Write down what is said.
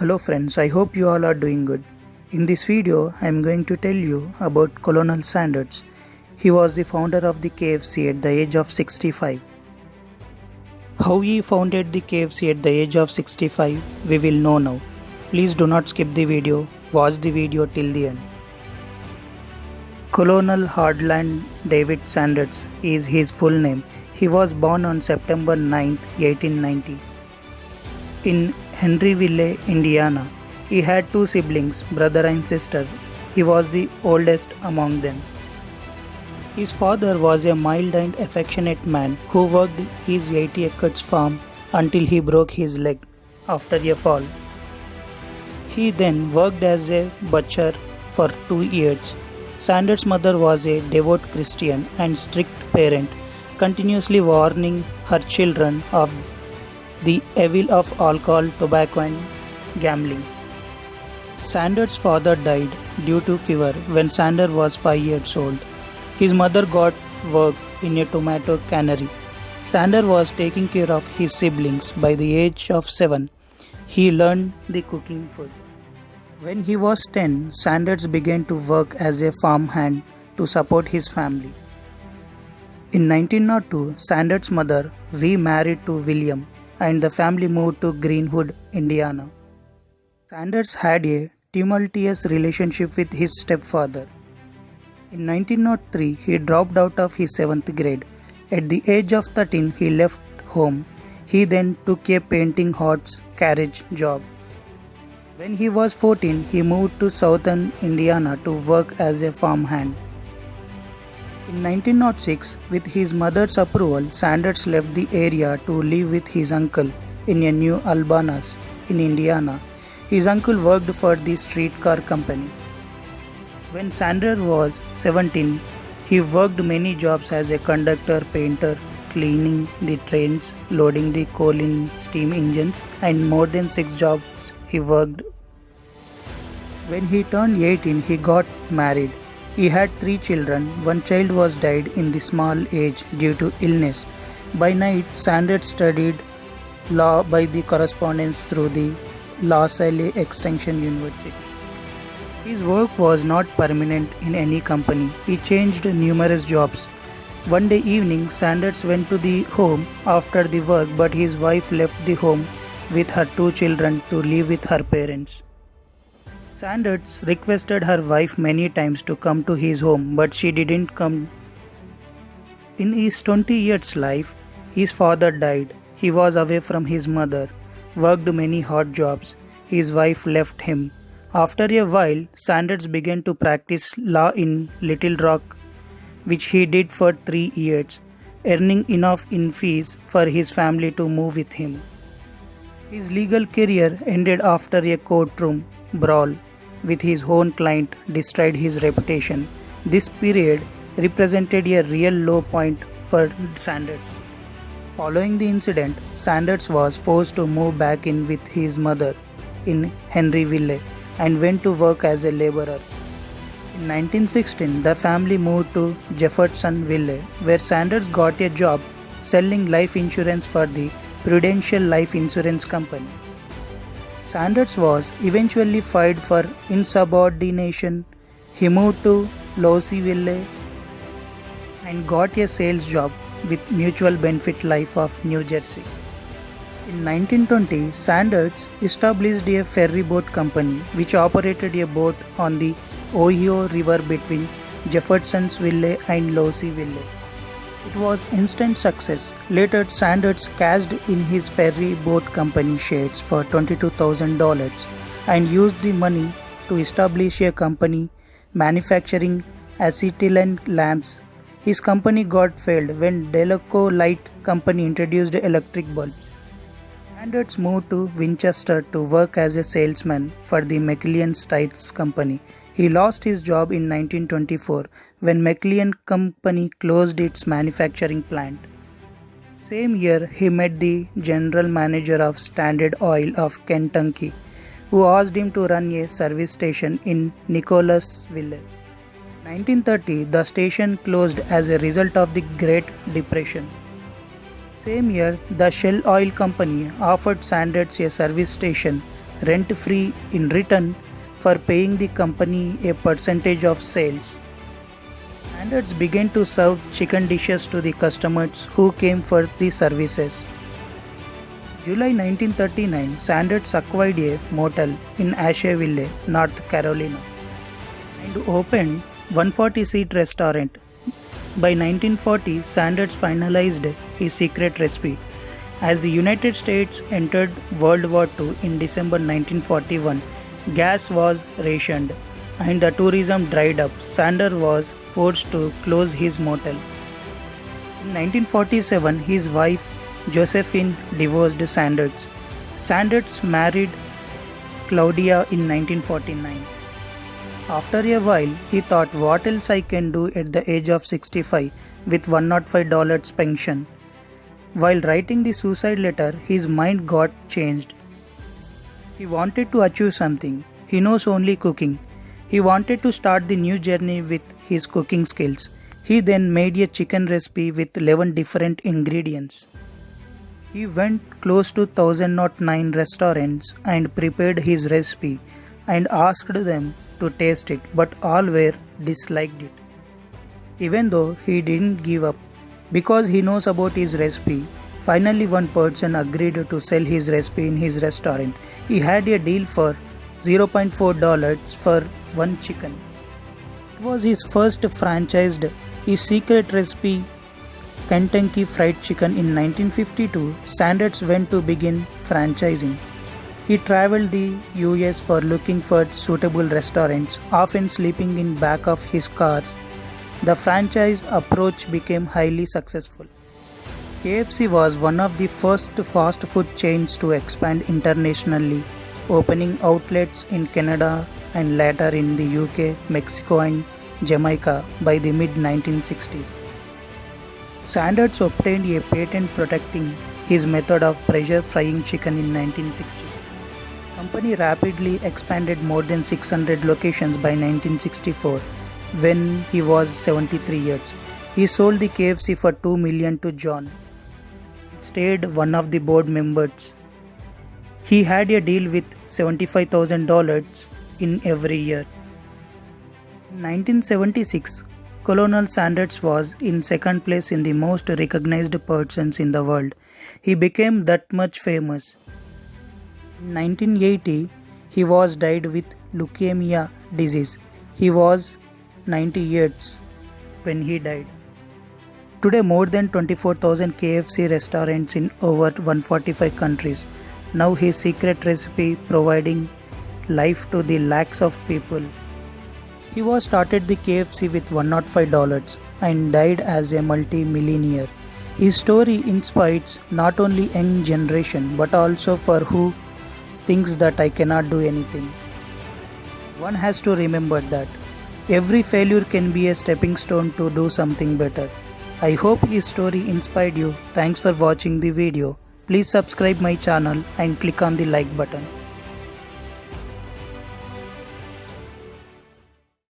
Hello friends, I hope you all are doing good. In this video, I am going to tell you about Colonel Sanders. He was the founder of the KFC at the age of 65. How he founded the KFC at the age of 65, we will know now. Please do not skip the video, watch the video till the end. Colonel Hardland David Sanders is his full name. He was born on September 9, 1890. In Henryville, Indiana. He had two siblings, brother and sister. He was the oldest among them. His father was a mild and affectionate man who worked his 80 acres farm until he broke his leg after a fall. He then worked as a butcher for 2 years. Sanders' mother was a devout Christian and strict parent, continuously warning her children of the evil of alcohol, tobacco and gambling. Sanders' father died due to fever when Sanders was 5 years old. His mother got work in a tomato cannery. Sanders was taking care of his siblings. By the age of 7, he learned the cooking food. When he was 10, Sanders began to work as a farmhand to support his family. In 1902, Sanders' mother remarried to William and the family moved to Greenwood, Indiana. Sanders had a tumultuous relationship with his stepfather. In 1903, he dropped out of his 7th grade. At the age of 13, he left home. He then took a painting horse carriage job. When he was 14, he moved to southern Indiana to work as a farmhand. In 1906, with his mother's approval, Sanders left the area to live with his uncle in a New Albany, in Indiana. His uncle worked for the streetcar company. When Sanders was 17, he worked many jobs as a conductor, painter, cleaning the trains, loading the coal in steam engines, and more than 6 jobs he worked. When he turned 18, he got married. He had 3 children. One child was died in the small age due to illness. By night, Sanders studied law by the correspondence through the La Salle Extension University. His work was not permanent in any company. He changed numerous jobs. One day evening, Sanders went to the home after the work, but his wife left the home with her 2 children to live with her parents. Sanders requested her wife many times to come to his home, but she didn't come. In his 20 years life, his father died. He was away from his mother, worked many hard jobs. His wife left him. After a while, Sanders began to practice law in Little Rock, which he did for 3 years, earning enough in fees for his family to move with him. His legal career ended after a courtroom brawl with his own client destroyed his reputation. This period represented a real low point for Sanders. Following the incident, Sanders was forced to move back in with his mother in Henryville and went to work as a laborer. In 1916, the family moved to Jeffersonville, where Sanders got a job selling life insurance for the Prudential Life Insurance Company. Sanders was eventually fired for insubordination. He moved to Louisville and got a sales job with Mutual Benefit Life of New Jersey. In 1920, Sanders established a ferry boat company which operated a boat on the Ohio River between Jeffersonville and Louisville. It was instant success. Later, Sanders cashed in his ferry boat company shares for $22,000 and used the money to establish a company manufacturing acetylene lamps. His company got failed when Delco Light Company introduced electric bulbs. Sanders moved to Winchester to work as a salesman for the McLean Stiles Company. He lost his job in 1924 when McLean Company closed its manufacturing plant. Same year, he met the general manager of Standard Oil of Kentucky, who asked him to run a service station in Nicholasville. 1930, the station closed as a result of the Great Depression. Same year, the Shell Oil Company offered Sanders a service station rent-free in return for paying the company a percentage of sales. Standards began to serve chicken dishes to the customers who came for the services. July 1939, Sanders acquired a motel in Asheville, North Carolina, and opened 140-seat restaurant. By 1940, Sanders finalized his secret recipe. As the United States entered World War II in December 1941, gas was rationed and the tourism dried up. Sanders was forced to close his motel. In 1947, his wife Josephine divorced Sanders. Sanders married Claudia in 1949. After a while, he thought, what else I can do at the age of 65 with $105 pension? While writing the suicide letter, his mind got changed. He wanted to achieve something. He knows only cooking. He wanted to start the new journey with his cooking skills. He then made a chicken recipe with 11 different ingredients. He went close to 1009 restaurants and prepared his recipe and asked them to taste it, but all were disliked it. Even though he didn't give up, because he knows about his recipe, finally one person agreed to sell his recipe in his restaurant. He had a deal for $0.4 for one chicken. It was his first franchised. His secret recipe, Kentucky Fried Chicken, in 1952, Sanders went to begin franchising. He traveled the US for looking for suitable restaurants, often sleeping in back of his car. The franchise approach became highly successful. KFC was one of the first fast food chains to expand internationally, opening outlets in Canada and later in the UK, Mexico and Jamaica by the mid-1960s. Sanders obtained a patent protecting his method of pressure frying chicken in 1960. The company rapidly expanded more than 600 locations by 1964 when he was 73 years. He sold the KFC for $2 million to John. Stayed one of the board members. He had a deal with $75,000 in every year. In 1976, Colonel Sanders was in second place in the most recognized persons in the world. He became that much famous. In 1980, he was died with leukemia disease. He was 90 years when he died. Today, more than 24,000 KFC restaurants in over 145 countries. Now his secret recipe providing life to the lakhs of people. He was started the KFC with $105 and died as a multi-millionaire. His story inspires not only young generation but also for who thinks that I cannot do anything. One has to remember that every failure can be a stepping stone to do something better. I hope his story inspired you. Thanks for watching the video. Please subscribe my channel and click on the like button.